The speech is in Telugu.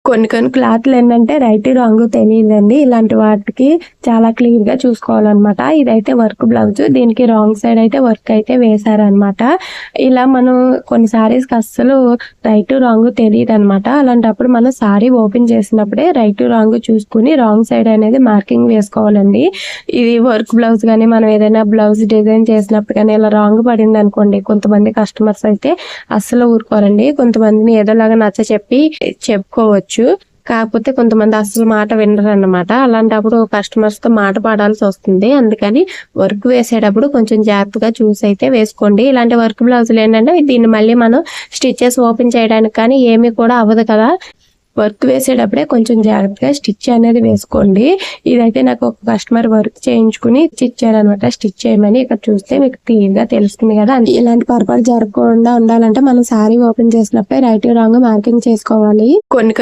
కొన్ని కొన్ని క్లాత్లు ఏంటంటే రైట్ రాంగ్ తెలియదండి. ఇలాంటి వాటికి చాలా క్లియర్ గా చూసుకోవాలన్నమాట. ఇదైతే వర్క్ బ్లౌజ్, దీనికి రాంగ్ సైడ్ అయితే వర్క్ అయితే వేశారనమాట. ఇలా మనం కొన్ని సారీస్ కి అస్సలు రైట్ రాంగ్ తెలియదు అనమాట. అలాంటప్పుడు మనం సారీ ఓపెన్ చేసినప్పుడే రైట్ రాంగ్ చూసుకుని రాంగ్ సైడ్ అనేది మార్కింగ్ వేసుకోవాలండి. ఇది వర్క్ బ్లౌజ్ కానీ మనం ఏదైనా బ్లౌజ్ డిజైన్ చేసినప్పుడు కానీ ఇలా రాంగ్ పడింది అనుకోండి, కొంతమంది కస్టమర్స్ అయితే అస్సలు ఊరుకోరండి. కొంతమందిని ఏదోలాగా నచ్చ చెప్పి చెప్పుకోవచ్చు. కాకపోతే కొంతమంది అసలు మాట వినరు అన్నమాట. అలాంటప్పుడు కస్టమర్స్ తో మాట పడాల్సి వస్తుంది. అందుకని వర్క్ వేసేటప్పుడు కొంచెం జాగ్రత్తగా చూసి అయితే వేసుకోండి. ఇలాంటి వర్క్ బ్లౌజులు ఏంటంటే దీన్ని మళ్ళీ మనం స్టిచ్చెస్ ఓపెన్ చేయడానికి కానీ ఏమీ కూడా అవ్వదు కదా. వర్క్ వేసేటప్పుడే కొంచెం జాగ్రత్తగా స్టిచ్ అనేది వేసుకోండి. ఇదైతే నాకు ఒక కస్టమర్ వర్క్ చేయించుకుని ఇచ్చారనమాట స్టిచ్ చేయమని. ఇక్కడ చూస్తే మీకు క్లియర్ గా తెలుస్తుంది కదా. ఇలాంటి పొరపాటు జరగకుండా ఉండాలంటే మనం సారీ ఓపెన్ చేసినప్పుడే రైట్ రాంగ్ మార్కింగ్ చేసుకోవాలి. కొన్ని